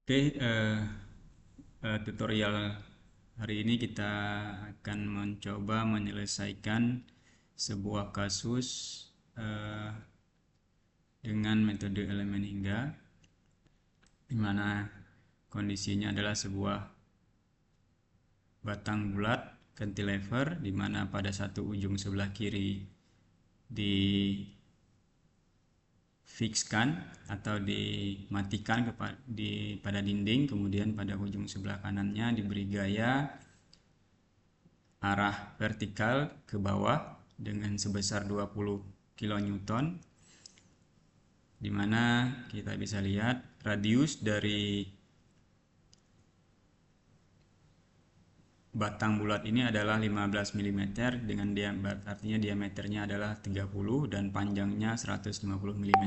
Oke, tutorial hari ini kita akan mencoba menyelesaikan sebuah kasus eh, dengan metode elemen hingga, di mana kondisinya adalah sebuah batang bulat cantilever, di mana pada satu ujung sebelah kiri difixkan atau dimatikan pada dinding, kemudian pada ujung sebelah kanannya diberi gaya arah vertikal ke bawah dengan sebesar 20 kN, di mana kita bisa lihat radius dari batang bulat ini adalah 15 mm dengan artinya diameternya adalah 30 dan panjangnya 150 mm.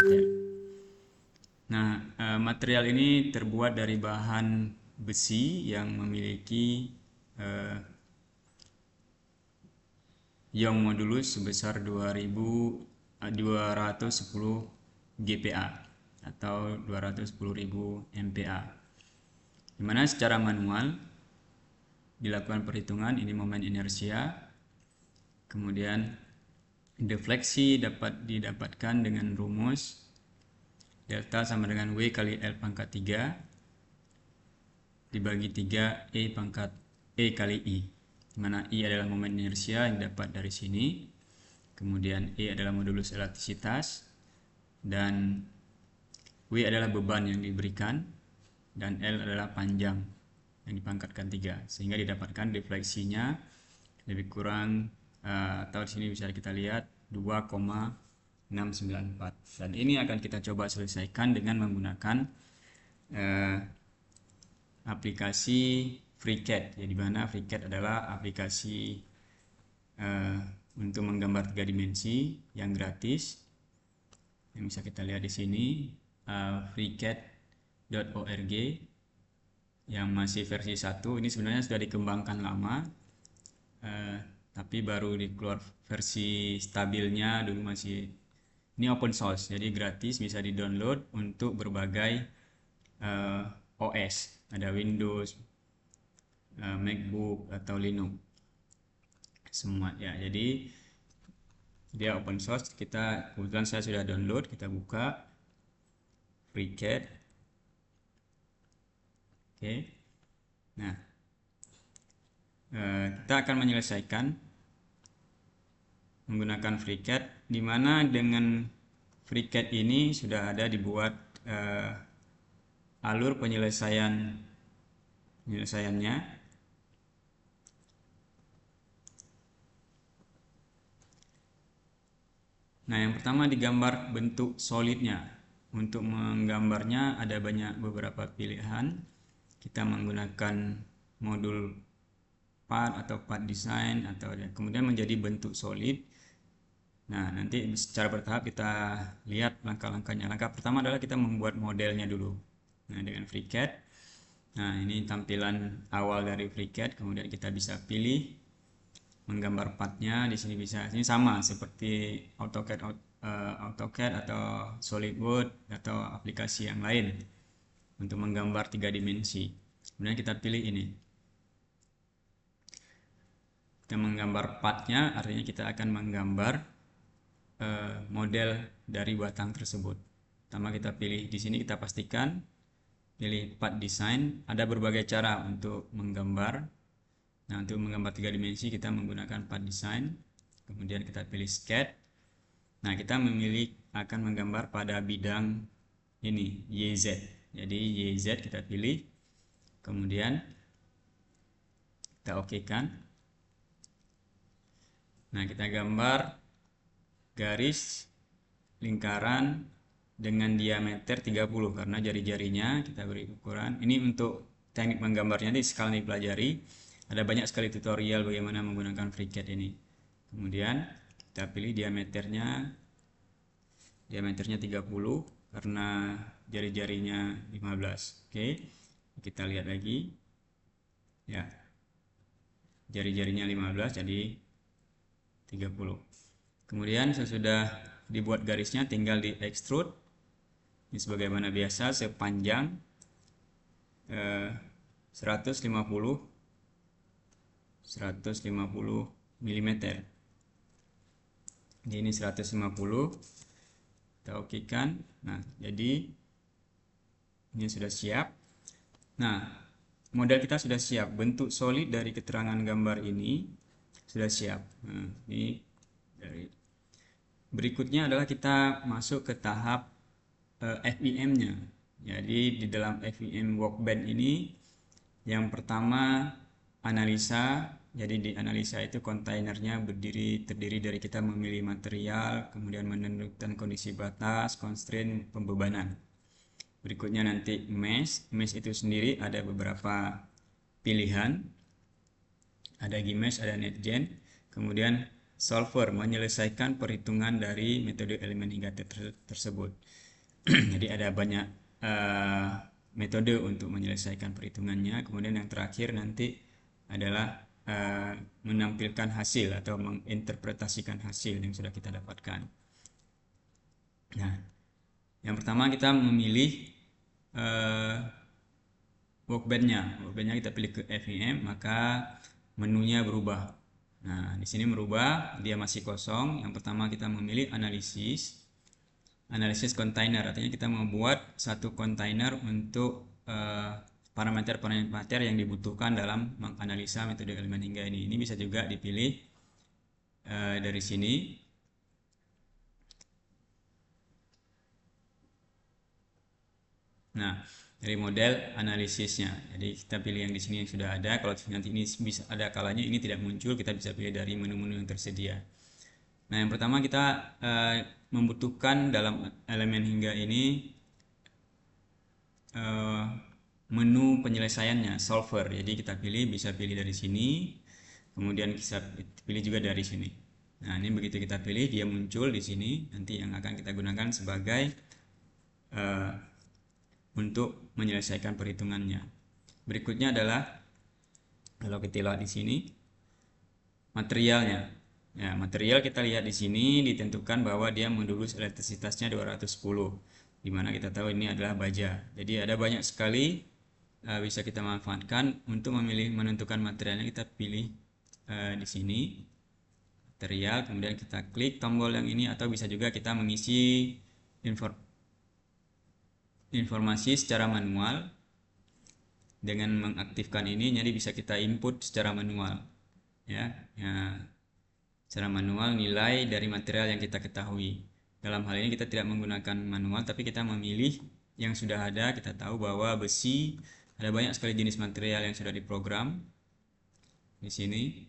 Nah, material ini terbuat dari bahan besi yang memiliki Young modulus sebesar 210 GPa atau 210.000 MPa, dimana secara manual dilakukan perhitungan ini momen inersia, kemudian defleksi dapat didapatkan dengan rumus delta sama dengan W kali L pangkat 3 dibagi 3 E pangkat E kali I, di mana I adalah momen inersia yang dapat dari sini, kemudian E adalah modulus elastisitas, dan W adalah beban yang diberikan, dan L adalah panjang yang dipangkatkan 3, sehingga didapatkan defleksinya lebih kurang atau di sini bisa kita lihat 2,694, dan ini akan kita coba selesaikan dengan menggunakan aplikasi FreeCAD, ya, di mana FreeCAD adalah aplikasi untuk menggambar 3 dimensi yang gratis yang bisa kita lihat di sini, freecad.org yang masih versi 1. Ini sebenarnya sudah dikembangkan lama, tapi baru dikeluar versi stabilnya dulu. Masih ini open source, jadi gratis, bisa di download untuk berbagai OS, ada Windows, MacBook atau Linux semua ya. Jadi dia open source. Kebetulan saya sudah download, kita buka FreeCAD. Oke, nah kita akan menyelesaikan menggunakan FreeCAD, di mana dengan FreeCAD ini sudah ada dibuat alur penyelesaiannya. Nah, yang pertama digambar bentuk solidnya. Untuk menggambarnya ada beberapa pilihan. Kita menggunakan modul part atau part design, atau kemudian menjadi bentuk solid. Nah, nanti secara bertahap kita lihat langkah-langkahnya. Langkah pertama adalah kita membuat modelnya dulu. Nah, dengan FreeCAD. Nah, ini tampilan awal dari FreeCAD. Kemudian kita bisa pilih menggambar partnya. Di sini bisa, ini sama seperti AutoCAD atau SolidWorks atau aplikasi yang lain untuk menggambar 3 dimensi. Kemudian kita pilih ini. Kita menggambar partnya, artinya kita akan menggambar model dari batang tersebut. Pertama kita pilih di sini, kita pastikan pilih part design. Ada berbagai cara untuk menggambar. Nah, untuk menggambar 3 dimensi kita menggunakan part design. Kemudian kita pilih sketch. Nah, kita akan menggambar pada bidang ini YZ. Jadi YZ kita pilih. Kemudian kita oke kan. Nah, kita gambar garis lingkaran dengan diameter 30 karena jari-jarinya kita beri ukuran. Ini untuk teknik menggambarnya di sekali dipelajari. Ada banyak sekali tutorial bagaimana menggunakan FreeCAD ini. Kemudian kita pilih diameternya 30 karena jari-jarinya 15. Oke, kita lihat lagi ya, jari-jarinya 15 jadi 30. Kemudian sesudah dibuat garisnya tinggal di extrude. Ini sebagaimana biasa sepanjang 150 mm. Jadi ini 150, kita okekan. Nah, jadi ini sudah siap. Nah, model kita sudah siap, bentuk solid dari keterangan gambar ini sudah siap. Nah, ini dari berikutnya adalah kita masuk ke tahap FEM-nya. Jadi di dalam FEM Workbench ini yang pertama analisa. Jadi di analisa itu kontainernya terdiri dari kita memilih material, kemudian menentukan kondisi batas, constraint, pembebanan. Berikutnya nanti mesh. Mesh itu sendiri ada beberapa pilihan. Ada Gmesh, ada NetGen. Kemudian solver menyelesaikan perhitungan dari metode elemen hingga tersebut. Jadi ada banyak metode untuk menyelesaikan perhitungannya. Kemudian yang terakhir nanti adalah menampilkan hasil atau menginterpretasikan hasil yang sudah kita dapatkan. Nah, yang pertama kita memilih workbench-nya. Workbench-nya kita pilih ke FEM, maka menunya berubah. Nah, di sini merubah, dia masih kosong. Yang pertama kita memilih analisis. Analisis kontainer, artinya kita membuat satu kontainer untuk parameter-parameter yang dibutuhkan dalam menganalisa metode elemen hingga ini. Ini bisa juga dipilih dari sini. Nah, dari model analisisnya. Jadi kita pilih yang di sini yang sudah ada. Kalau nanti ini bisa ada kalanya ini tidak muncul, kita bisa pilih dari menu-menu yang tersedia. Nah, yang pertama kita membutuhkan dalam elemen hingga ini menu penyelesaiannya, solver. Jadi kita bisa pilih dari sini, kemudian bisa pilih juga dari sini. Nah, ini begitu kita pilih, dia muncul di sini. Nanti yang akan kita gunakan sebagai untuk menyelesaikan perhitungannya. Berikutnya adalah kalau kita lihat di sini materialnya. Ya, material kita lihat di sini ditentukan bahwa dia modulus elektrisitasnya 210, di mana kita tahu ini adalah baja. Jadi ada banyak sekali bisa kita manfaatkan untuk menentukan materialnya. Kita pilih di sini material, kemudian kita klik tombol yang ini, atau bisa juga kita mengisi informasi secara manual dengan mengaktifkan ini. Jadi bisa kita input secara manual, ya, secara manual nilai dari material yang kita ketahui. Dalam hal ini kita tidak menggunakan manual, tapi kita memilih yang sudah ada. Kita tahu bahwa besi ada banyak sekali jenis material yang sudah diprogram di sini,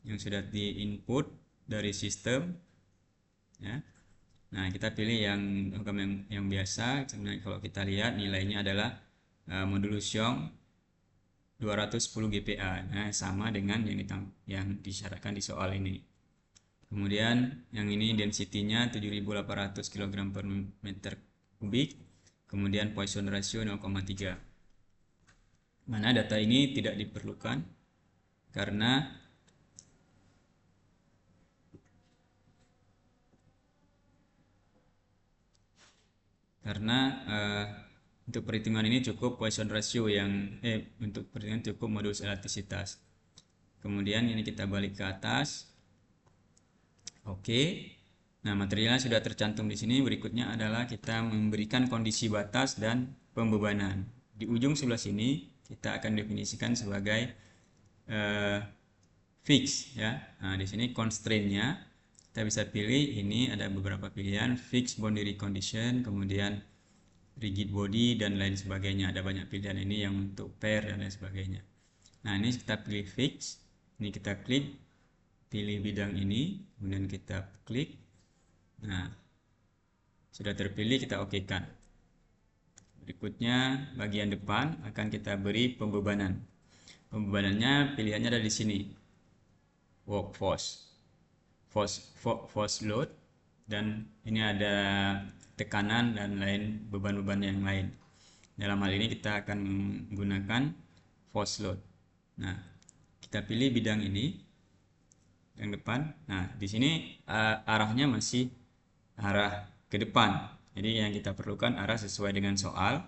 yang sudah di-input dari sistem, ya. Nah, kita pilih yang biasa. Sebenarnya kalau kita lihat nilainya adalah modulus Young 210 GPa. Nah, sama dengan yang disyaratkan di soal ini. Kemudian yang ini density-nya 7.800 kg per meter kubik. Kemudian Poisson ratio 0,3. Mana data ini tidak diperlukan karena untuk perhitungan ini cukup Poisson ratio untuk perhitungan cukup modulus elastisitas. Kemudian ini kita balik ke atas. Oke. Nah, materialnya sudah tercantum di sini. Berikutnya adalah kita memberikan kondisi batas dan pembebanan. Di ujung sebelah sini kita akan definisikan sebagai fix, ya. Nah, di sini constraint-nya kita bisa pilih. Ini ada beberapa pilihan: fix boundary condition, kemudian rigid body, dan lain sebagainya. Ada banyak pilihan ini yang untuk pair dan lain sebagainya. Nah, ini kita pilih fix. Ini kita klik, pilih bidang ini, kemudian kita klik. Nah, sudah terpilih, kita okekan. Berikutnya bagian depan akan kita beri pembebanan. Pembebanannya pilihannya ada di sini: workforce, force load, dan ini ada tekanan dan lain beban-beban yang lain. Dalam hal ini kita akan menggunakan force load. Nah, kita pilih bidang ini yang depan. Nah, di sini arahnya masih arah ke depan. Jadi yang kita perlukan arah sesuai dengan soal,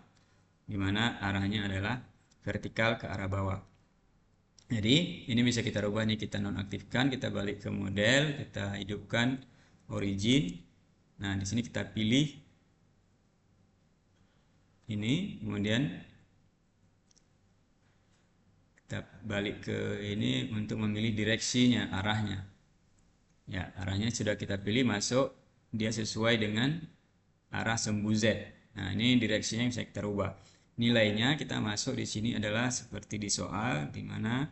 di mana arahnya adalah vertikal ke arah bawah. Jadi ini bisa kita rubah nih, kita nonaktifkan, kita balik ke model, kita hidupkan origin. Nah, di sini kita pilih ini, kemudian kita balik ke ini untuk memilih direksinya, arahnya. Ya, arahnya sudah kita pilih, masuk, dia sesuai dengan arah sumbu Z. Nah, ini direksinya yang bisa kita rubah. Nilainya kita masuk di sini adalah seperti di soal, di mana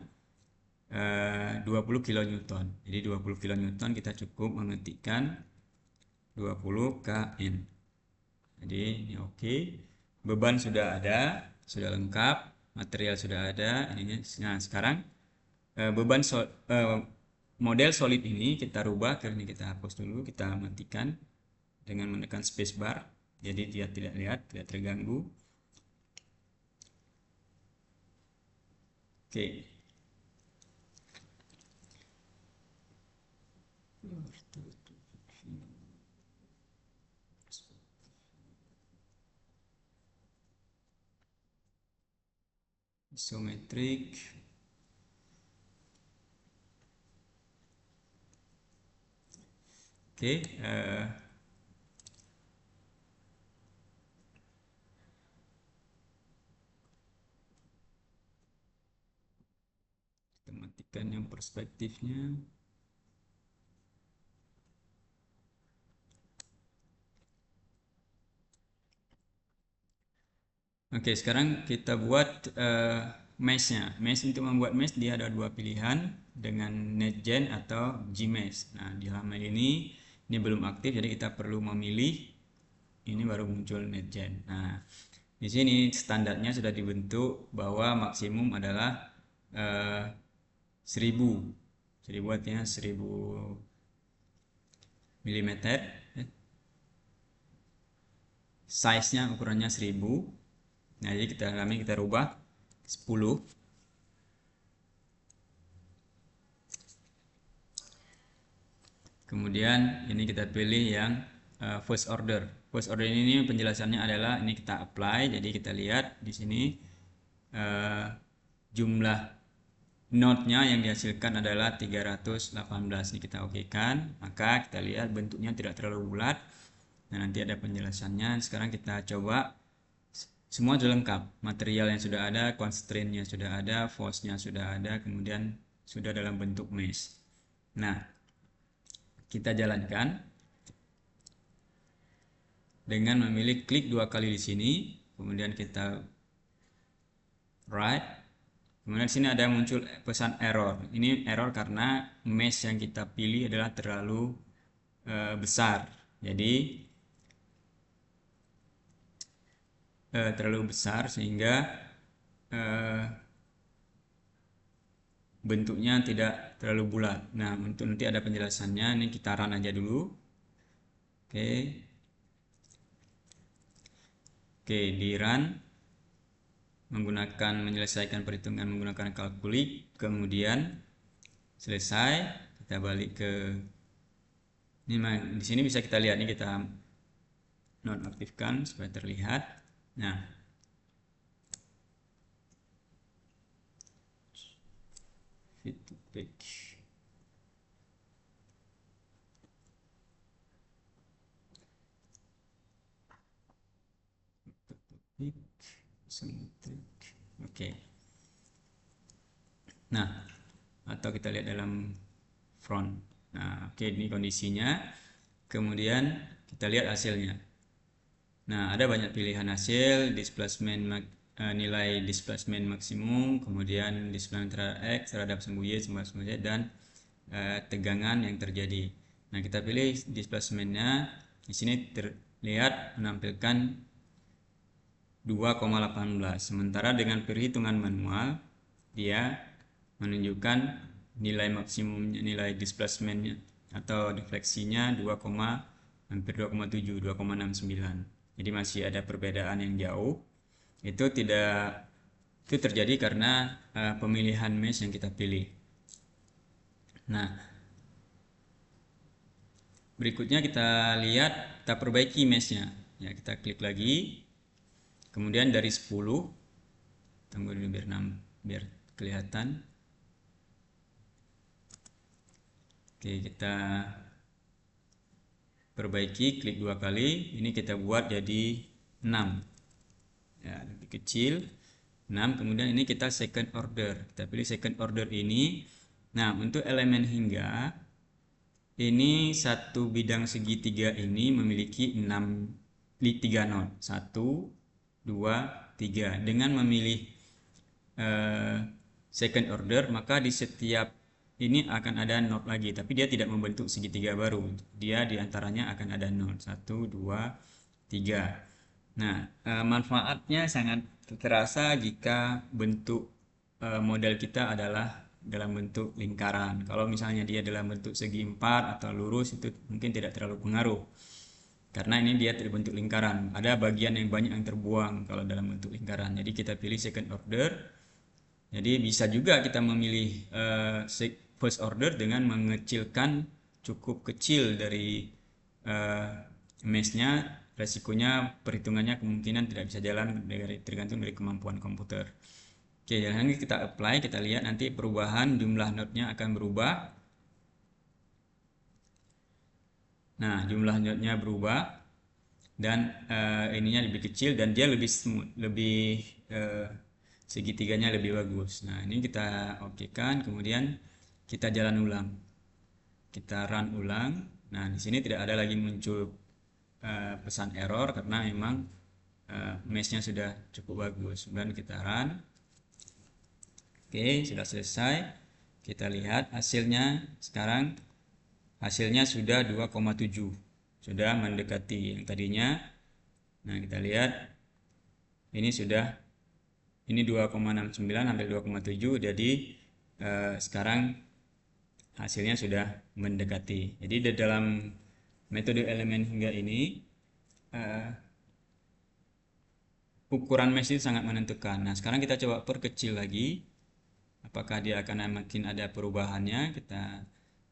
20 kN. Jadi 20 kN kita cukup mengetikkan 20 kN. Jadi ini oke. Beban sudah ada, sudah lengkap, material sudah ada. Nah, sekarang beban model solid ini kita rubah, karena kita hapus dulu, kita matikan dengan menekan spacebar. Jadi dia tidak terganggu. Oke. Isometrik. Oke, kita matikan yang perspektifnya. Oke, sekarang kita buat mesh-nya. Mesh, untuk membuat mesh dia ada dua pilihan, dengan NetGen atau Gmesh. Nah, di halaman ini belum aktif, jadi kita perlu memilih. Ini baru muncul NetGen. Nah, di sini standarnya sudah dibentuk bahwa maksimum adalah 1000. Jadi buatnya 1000 mm. Size-nya ukurannya 1000. Nah, jadi kita rubah 10. Kemudian ini kita pilih yang first order. First order ini penjelasannya adalah ini kita apply. Jadi kita lihat di sini jumlah node-nya yang dihasilkan adalah 318. Ini kita oke-kan. Maka kita lihat bentuknya tidak terlalu bulat. Nah, nanti ada penjelasannya. Sekarang kita coba. Semua sudah lengkap. Material yang sudah ada, constraint-nya sudah ada, force-nya sudah ada, kemudian sudah dalam bentuk mesh. Nah, kita jalankan dengan memilih klik 2 kali di sini, kemudian kita right. Kemudian sini ada muncul pesan error. Ini error karena mesh yang kita pilih adalah terlalu besar. Jadi terlalu besar sehingga bentuknya tidak terlalu bulat. Nah, untuk nanti ada penjelasannya. Ini kita run aja dulu. Oke. Oke, di run menyelesaikan perhitungan menggunakan kalkulik, kemudian selesai, kita balik ke ini. Di sini bisa kita lihat, ini kita nonaktifkan supaya terlihat. Nah, fit to page. Oke. Nah, atau kita lihat dalam front. Nah, oke, ini kondisinya. Kemudian kita lihat hasilnya. Nah, ada banyak pilihan hasil, nilai displacement maksimum, kemudian displacement terhadap X, terhadap sumbu Y, sumbu Y, dan tegangan yang terjadi. Nah, kita pilih displacementnya. Di sini terlihat menampilkan 2,18. Sementara dengan perhitungan manual, dia menunjukkan nilai maksimumnya, nilai displacementnya atau defleksinya hampir 2,7, 2,69. Jadi masih ada perbedaan yang jauh. Itu terjadi karena pemilihan mesh yang kita pilih. Nah, berikutnya kita lihat, kita perbaiki meshnya. Ya, kita klik lagi. Kemudian dari 10 kita tunggu dulu biar kelihatan. Oke, kita perbaiki, klik 2 kali. Ini kita buat jadi 6. Ya, lebih kecil. 6. Kemudian ini kita second order. Kita pilih second order ini. Nah, untuk elemen hingga ini satu bidang segitiga ini memiliki 3 not. 1, 2, 3. Dengan memilih second order, maka di setiap ini akan ada not lagi, tapi dia tidak membentuk segitiga baru. Dia diantaranya akan ada not 1, 2, 3. Nah, manfaatnya sangat terasa jika bentuk model kita adalah dalam bentuk lingkaran. Kalau misalnya dia dalam bentuk segi 4 atau lurus, itu mungkin tidak terlalu pengaruh. Karena ini dia terbentuk lingkaran. Ada bagian yang banyak yang terbuang kalau dalam bentuk lingkaran. Jadi kita pilih second order. Jadi bisa juga kita memilih first order dengan mengecilkan cukup kecil dari mesh-nya. Resikonya perhitungannya kemungkinan tidak bisa jalan tergantung dari kemampuan komputer. Oke, nanti kita apply, kita lihat nanti perubahan jumlah node-nya akan berubah. Nah, jumlah node-nya berubah dan ininya lebih kecil dan dia lebih smooth, lebih segitiganya lebih bagus. Nah, ini kita okekan, kemudian kita jalan ulang. Kita run ulang. Nah, di sini tidak ada lagi muncul pesan error karena memang mesh-nya sudah cukup bagus. Kemudian kita run. Oke, sudah selesai. Kita lihat hasilnya sekarang. Hasilnya sudah 2,7. Sudah mendekati yang tadinya. Nah, kita lihat ini sudah, ini 2,69 hampir 2,7. Jadi sekarang hasilnya sudah mendekati. Jadi di dalam metode elemen hingga ini ukuran mesh itu sangat menentukan. Nah, sekarang kita coba perkecil lagi. Apakah dia akan makin ada perubahannya?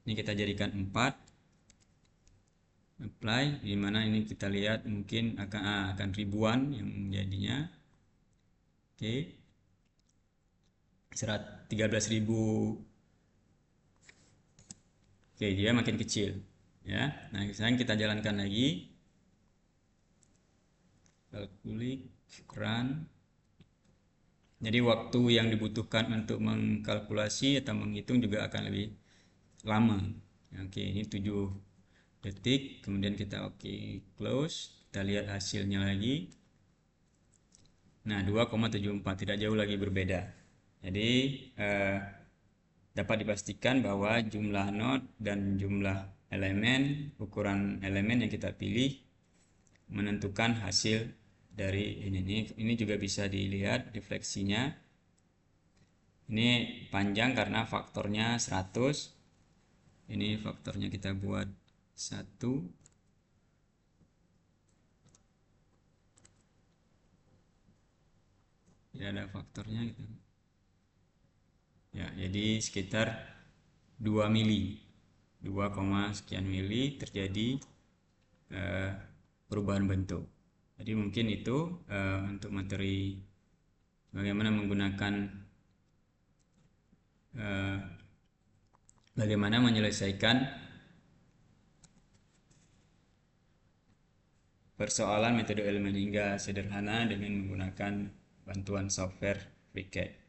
Ini kita jadikan 4. Apply, di mana ini kita lihat mungkin akan ribuan yang jadinya. Oke. 13.000. Oke, dia makin kecil ya. Nah, sekarang kita jalankan lagi. Klik run. Jadi waktu yang dibutuhkan untuk mengkalkulasi atau menghitung juga akan lebih lama. Oke, ini 7 detik. Kemudian kita close. Kita lihat hasilnya lagi. Nah, 2,74, tidak jauh lagi berbeda. Jadi dapat dipastikan bahwa jumlah node dan jumlah elemen, ukuran elemen yang kita pilih menentukan hasil dari ini juga bisa dilihat refleksinya. Ini panjang karena faktornya 100. Ini faktornya kita buat 1. Tidak ada faktornya gitu. Ya, jadi sekitar 2 mili. 2, sekian mili terjadi perubahan bentuk. Jadi mungkin itu untuk materi bagaimana menggunakan bagaimana menyelesaikan persoalan metode elemen hingga sederhana dengan menggunakan bantuan software FreeCAD.